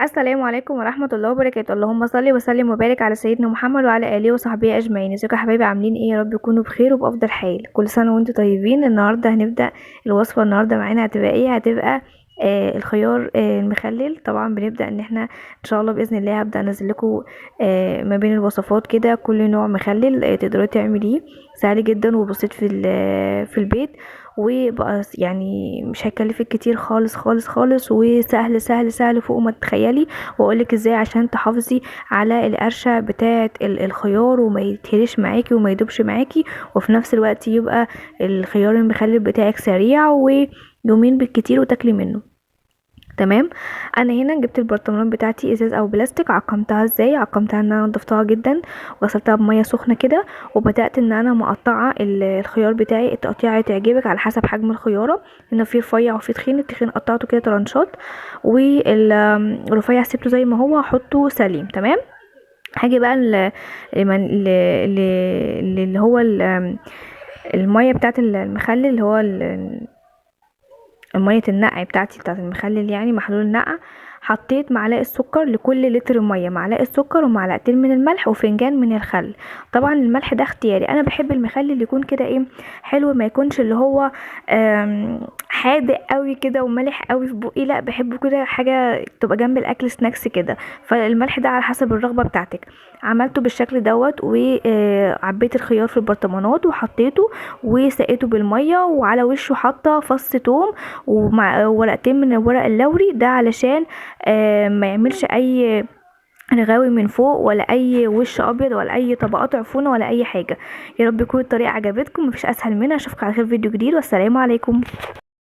السلام عليكم ورحمة الله وبركاته. اللهم صل وسلم وبارك على سيدنا محمد وعلى آله وصحبه أجمعين. ازيكم يا حبايبي، عاملين ايه؟ يا رب تكونوا بخير وبأفضل حال. كل سنة وانتم طيبين. النهاردة هنبدأ الوصفة. النهاردة معانا هتبقى ايه؟ هتبقى الخيار المخلل. طبعا بنبدأ ان احنا ان شاء الله بإذن الله هبدأ انزل لكم ما بين الوصفات كده كل نوع مخلل تقدروا تعمليه. سهل جدا وبسيط في البيت، وبقى يعني مش هيكلفك كتير خالص خالص خالص، وسهل سهل سهل فوق ما تتخيلي. واقولك ازاي عشان تحافظي على القرشة بتاعة الخيار وما يتهرش معاكي وما يدوبش معاكي، وفي نفس الوقت يبقى الخيار المخلل بتاعك سريع ويومين بالكتير وتاكلي منه. تمام. انا هنا جبت البرطمانات بتاعتي ازاز او بلاستيك. عقمتها ازاي؟ عقمتها ان انا نضفتها جدا وغسلتها بميه سخنه كده، وبدات ان انا مقطعه الخيار بتاعي. التقطيع تعجبك على حسب حجم الخياره، ان في رفيع وفي تخين. التخين قطعته كده طرنشات، والرفيع سيبته زي ما هو، احطه سليم. تمام. هاجي بقى اللي هو الميه بتاعت المخلل، اللي هو ميه النقع بتاعتي بتاعت المخلل، يعني محلول النقع. حطيت معلقه سكر لكل لتر ميه، معلقه سكر ومعلقتين من الملح وفنجان من الخل. طبعا الملح ده اختياري، انا بحب المخلل يكون كده ايه، حلو، ما يكونش اللي هو حادق قوي كده ومالح قوي في بقي، لا بحبه كده حاجه تبقى جنب الاكل سناكس كده. فالملح ده على حسب الرغبه بتاعتك. عملته بالشكل دوت، وعبيت الخيار في البرطمانات وحطيته وسقيته بالميه، وعلى وشه حاطه فص توم ومع ورقتين من الورق اللوري ده، علشان ما يعملش اي رغاوي من فوق، ولا اي وش ابيض، ولا اي طبقات عفونه، ولا اي حاجه. يا رب يكون الطريقه عجبتكم. مفيش اسهل منها. اشوفكم على خير فيديو جديد، والسلام عليكم.